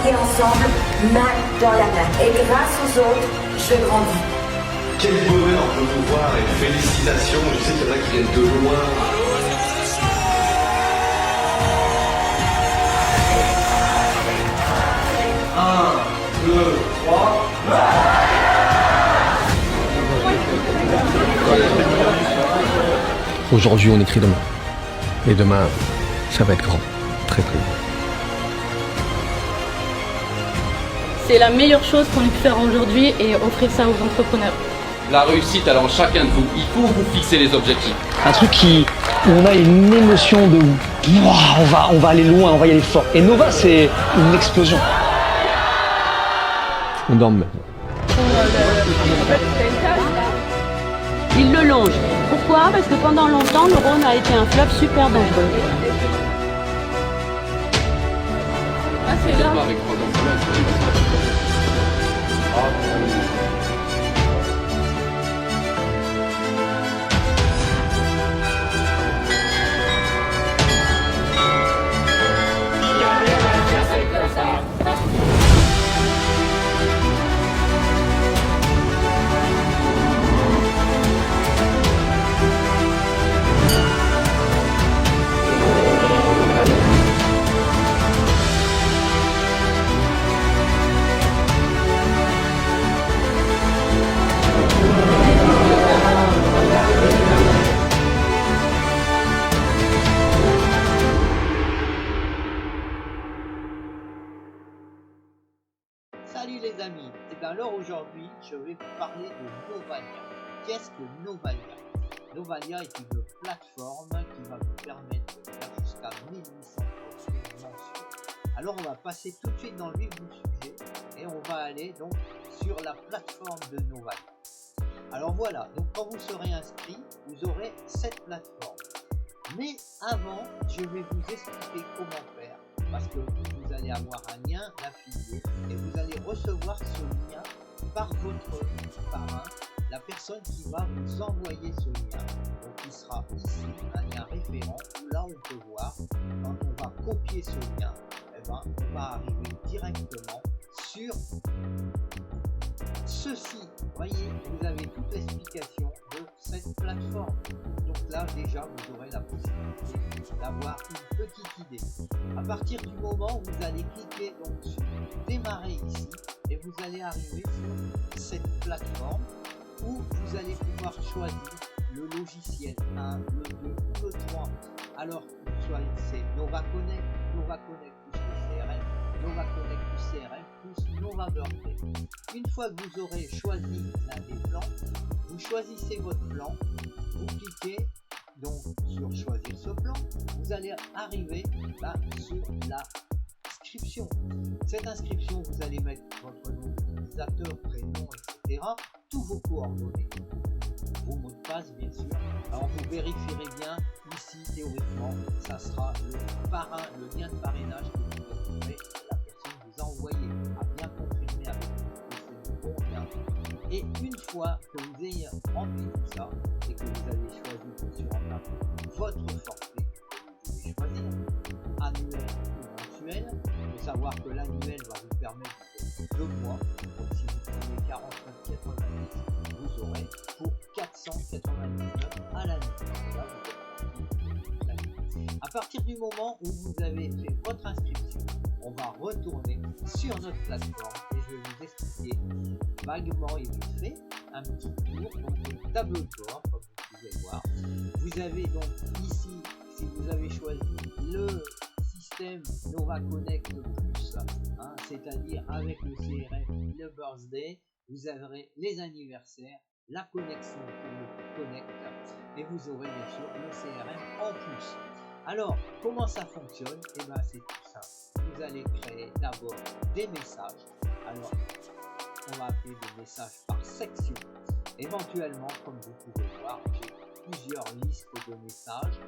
travailler ensemble, main dans la main. Et grâce aux autres, je grandis. Quel bonheur de vous voir et félicitations. Je sais qu'il y en a qui viennent de loin. 1, 2, 3. Aujourd'hui, on écrit demain. Et demain, ça va être grand. Très très grand. C'est la meilleure chose qu'on ait pu faire aujourd'hui et offrir ça aux entrepreneurs. La réussite, alors chacun de vous, il faut vous fixer les objectifs. Un truc où on a une émotion de wow, on va aller loin, on va y aller fort. Et Nova, c'est une explosion. On dort même. Il le longe. Pourquoi? Parce que pendant longtemps, le Rhône a été un fleuve super dangereux. Ah, c'est là. Salut les amis, et bien alors aujourd'hui je vais vous parler de Novalia. Qu'est-ce que Novalia? Novalia est une plateforme qui va vous permettre de faire jusqu'à 1800 postings mensuels. Alors on va passer tout de suite dans le vif du sujet et on va aller donc sur la plateforme de Novalia. Alors voilà, donc quand vous serez inscrit, vous aurez cette plateforme. Mais avant, je vais vous expliquer comment faire. Parce que vous allez avoir un lien d'affilié et vous allez recevoir ce lien par votre parrain, la personne qui va vous envoyer ce lien. Donc il sera ici un lien référent où là on peut voir quand on va copier ce lien, et ben, on va arriver directement sur ceci. Voyez, vous avez toute l'explication de cette plateforme. Donc là déjà vous aurez la possibilité d'avoir une petite idée. À partir du moment où vous allez cliquer donc sur démarrer ici et vous allez arriver sur cette plateforme où vous allez pouvoir choisir le logiciel 1, le 2 ou le 3. Alors vous choisissez Nova Connect plus le CRM, Nova Connect plus CRM plus Nova Birthday. Une fois que vous aurez choisi l'un des plans, vous choisissez votre plan, vous cliquez donc sur choisir ce plan, vous allez arriver là sur l'inscription. Cette inscription, vous allez mettre votre nom d'utilisateur, prénom, etc. Tous vos coordonnées, vos mots de passe bien sûr. Alors vous vérifierez bien ici théoriquement, ça sera le parrain, le lien de parrainage que vous retrouverez, la personne vous a envoyé, à bien confirmer avec vous que c'est le bon lien. Et une fois que vous ayez rempli tout ça et que vous avez choisi bien sûr en place votre forfait, vous devez choisir annuel ou mensuel. Il faut savoir que l'annuel va vous permettre de 2 mois. Donc si vous prenez 49,90, vous aurez pour 499 à l'année. Là, vous êtes à partir du moment où vous avez fait votre inscription, on va retourner sur notre plateforme et je vais vous expliquer vaguement et vite fait un petit tour. Donc le tableau de bord, comme vous pouvez voir. Vous avez donc ici, si vous avez choisi le système Nova Connect Plus, hein, c'est-à-dire avec le CRM, le birthday, vous aurez les anniversaires, la connexion pour le Connect et vous aurez bien sûr le CRM en plus. Alors, comment ça fonctionne? Et bien c'est tout simple. Vous allez créer d'abord des messages. Alors, on va appeler des messages par section. Éventuellement, comme vous pouvez voir, j'ai plusieurs listes de messages,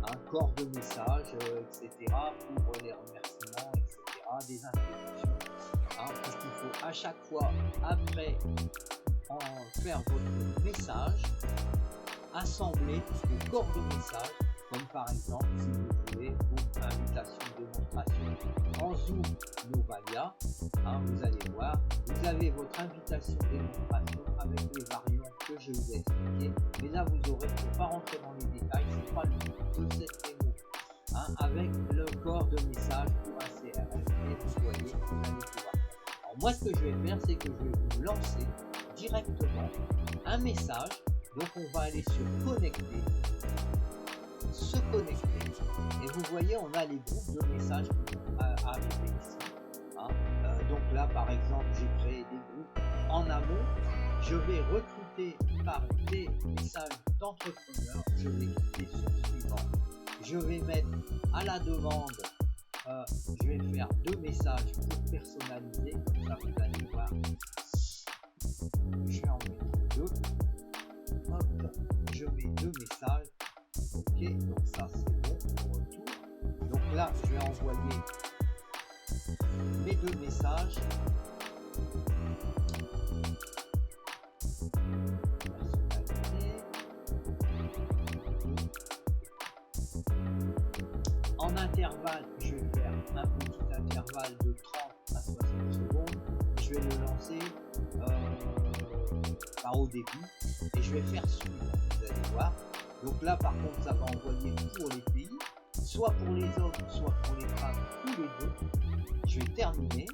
un corps de messages, etc. pour les remerciements, etc. des introductions. Hein, parce qu'il faut à chaque fois, après faire votre message, assembler le corps de message comme par exemple si vous voulez pour invitation de démonstration en Zoom Novalia, vous allez voir, vous avez votre invitation de démonstration avec les variants que je vous ai expliqué, mais là vous aurez, je ne vais pas rentrer dans les détails, c'est pas le but de cette démo, avec le corps de message pour un CRM, et vous voyez, vous allez pouvoir. Alors moi ce que je vais faire, c'est que je vais vous lancer directement un message, donc on va aller sur connecter, se connecter, et vous voyez on a les groupes de messages qui vont arriver ici, donc là par exemple j'ai créé des groupes en amont, je vais recruter par des messages d'entrepreneurs, je vais cliquer sur suivant, je vais mettre à la demande, je vais faire 2 messages pour personnaliser, comme ça vous allez voir, je vais en mettre 2, hop, je mets 2 messages, ok, donc ça c'est bon, on retourne, donc là je vais envoyer mes 2 messages, en intervalle, je vais faire un petit intervalle de 30 à 60 secondes, je vais le lancer par au début et je vais faire suivant, vous allez voir. Donc là par contre ça va envoyer pour les pays, soit pour les hommes, soit pour les femmes, tous les deux. Je vais terminer.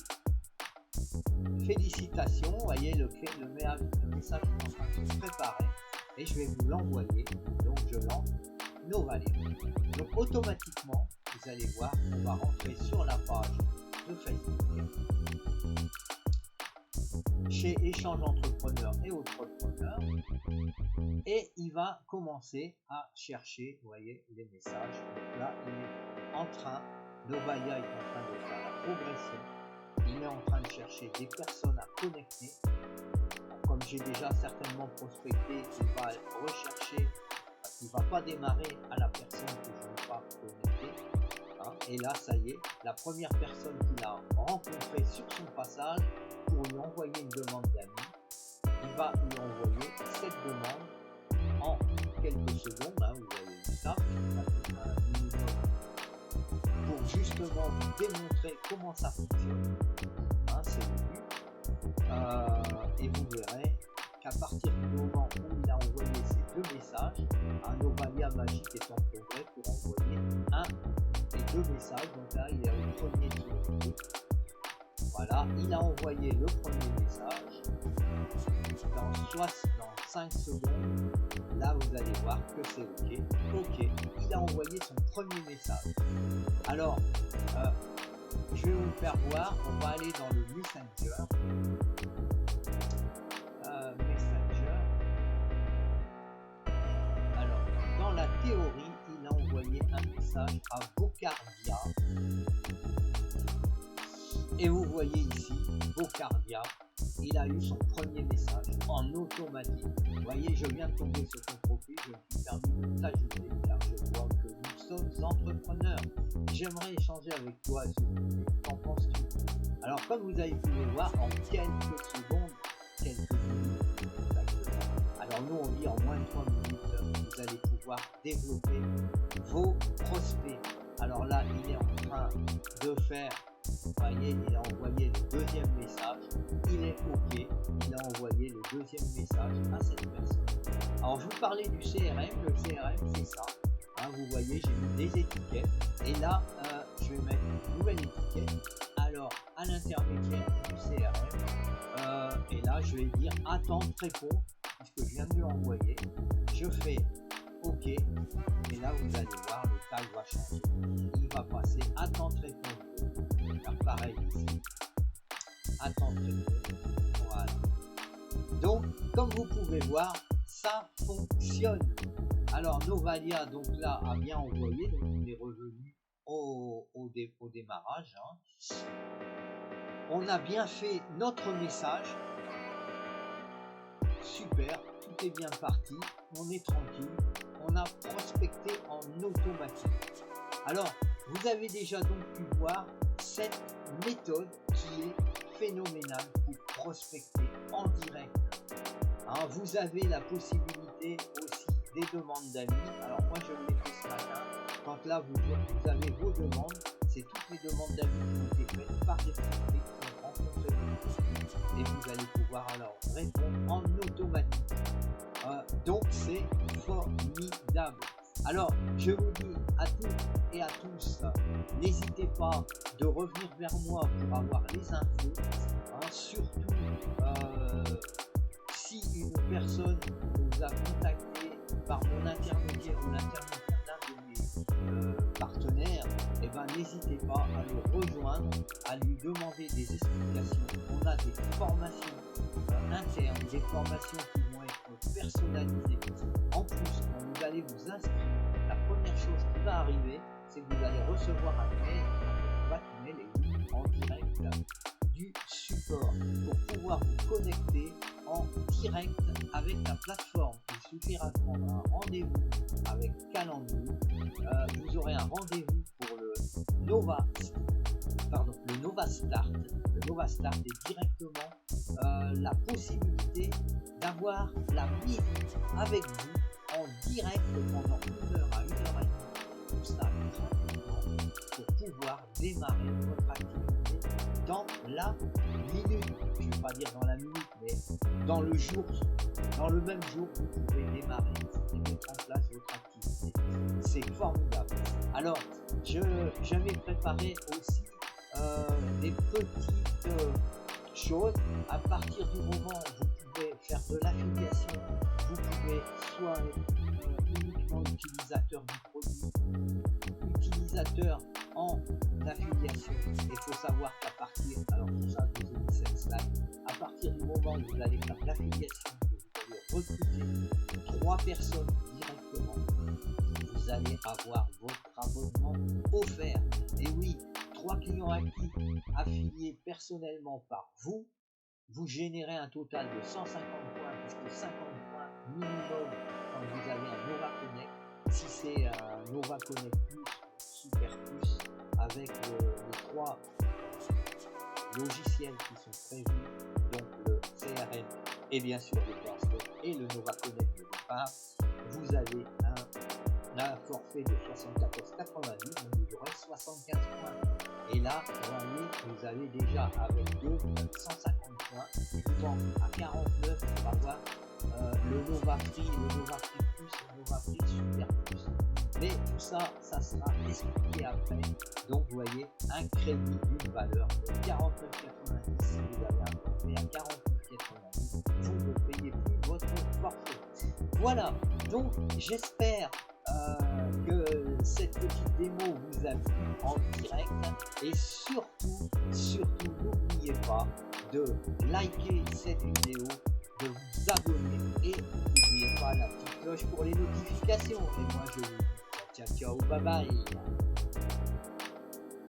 Félicitations, vous voyez le message est en train de se préparer et je vais vous l'envoyer. Donc je lance Novalia. Donc automatiquement, vous allez voir, on va rentrer sur la page de Facebook chez Échange Entrepreneurs et Entrepreneurs et il va commencer à chercher, vous voyez, les messages. Donc là, il est en train, Novalia est en train de faire la progression. Il est en train de chercher des personnes à connecter. Comme j'ai déjà certainement prospecté, il va rechercher, il ne va pas démarrer à la personne que je ne vais pas connecter. Et là, ça y est, la première personne qu'il a rencontrée sur son passage, pour lui envoyer une demande d'amis, il va lui envoyer cette demande en quelques secondes. Vous avez vu ça, un minimum pour justement vous démontrer comment ça fonctionne. C'est le but. Et vous verrez qu'à partir du moment où il a envoyé ces 2 messages, un Novalia magique est en progrès pour envoyer un et 2 messages. Donc là, il est au premier tour. Voilà, il a envoyé le premier message. Dans 5 secondes, là vous allez voir que c'est OK. OK, il a envoyé son premier message. Alors, je vais vous le faire voir. On va aller dans le Messenger. Messenger. Alors, dans la théorie, il a envoyé un message à Bocardia. Et vous voyez ici, Bocardia, il a eu son premier message en automatique. Vous voyez, je viens de tomber sur son profil, je me suis permis de t'ajouter car je vois que nous sommes entrepreneurs. J'aimerais échanger avec toi, s'il vous plaît. Qu'en penses-tu? Alors, comme vous avez pu le voir, en quelques secondes, quelques minutes exactement. Alors nous, on dit en moins de 3 minutes, vous allez pouvoir développer vos prospects. Alors là, il est en train de faire. Vous voyez, il a envoyé le deuxième message, il est OK, il a envoyé le deuxième message à cette personne. Alors je vous parlais du CRM, le CRM c'est ça, vous voyez j'ai mis des étiquettes, et là je vais mettre une nouvelle étiquette, alors à l'intermédiaire du CRM, et là je vais dire attendre réponse, puisque je viens de lui envoyer, je fais OK, et là vous allez voir le tag va changer, il va passer attendre réponse. Faire pareil ici, attendre, voilà. Donc comme vous pouvez voir, ça fonctionne. Alors Novalia donc là a bien envoyé, donc il est revenu au démarrage. On a bien fait notre message, super, tout est bien parti, on est tranquille, on a prospecté en automatique. Alors vous avez déjà donc pu voir cette méthode qui est phénoménale pour prospecter en direct. Vous avez la possibilité aussi demandes d'amis. Alors moi je l'ai fait ce matin. Quand là vous avez vos demandes, c'est toutes les demandes d'amis qui ont été faites par des prospects qui ont rencontré votre profil. Et vous allez pouvoir alors répondre en automatique. Donc c'est formidable. Alors je vous dis à toutes et à tous, n'hésitez pas de revenir vers moi pour avoir les infos. Surtout si une personne nous a contacté par mon intermédiaire ou l'intermédiaire d'un de mes partenaires, et ben n'hésitez pas à le rejoindre, à lui demander des explications. On a des formations internes, des formations qui vont être personnalisées. En plus, quand vous allez vous inscrire, la première chose qui va arriver, c'est que vous allez recevoir un mail, votre mail est en direct du support pour pouvoir vous connecter en direct avec la plateforme. Il suffira de prendre un rendez-vous avec Calendly. Vous aurez un rendez-vous pour le Nova Start. Le Nova Start est directement la possibilité d'avoir la mise avec vous en direct pendant 1 heure à 1 heure et demie. Tout ça gratuitement pour pouvoir démarrer votre activité dans la minute. Je ne vais pas dire dans la minute, mais dans le jour, dans le même jour, vous pouvez démarrer et mettre en place votre activité. C'est formidable. Alors, j'avais préparé aussi des petites choses. À partir du moment où vous pouvez faire de l'affiliation, vous pouvez soit être uniquement utilisateur du produit, utilisateur en affiliation. Il faut savoir qu'à partir, alors tout ça je vous ai mis cette slide, à partir du moment où vous allez faire l'affiliation, vous allez recruter 3 personnes directement, vous allez avoir votre abonnement offert. Et oui, 3 clients actifs affiliés personnellement par vous, vous générez un total de 150 points, puisque 50 points minimum quand vous avez un Nova Connect. Si c'est un Nova Connect Plus, Super Plus, avec les 3 logiciels qui sont prévus, donc le CRM et bien sûr le Playstore et le Nova Connect de départ, vous avez un forfait de 74,90, donc vous aurez 75 points. Et là, vous avez déjà avec 2, vous avez 150 points, et vous manque à 49 pour avoir le Nova Free, le Nova Free Plus, le Nova Free Super Plus. Mais tout ça, ça sera expliqué après. Donc vous voyez, un crédit d'une valeur de 49,90. Si vous avez un forfait à 49,90, vous ne payez plus votre forfait. Voilà, donc j'espère que cette petite démo vous a plu en direct, et surtout n'oubliez pas de liker cette vidéo, de vous abonner et n'oubliez pas la petite cloche pour les notifications. Et moi je vous dis ciao, bye bye.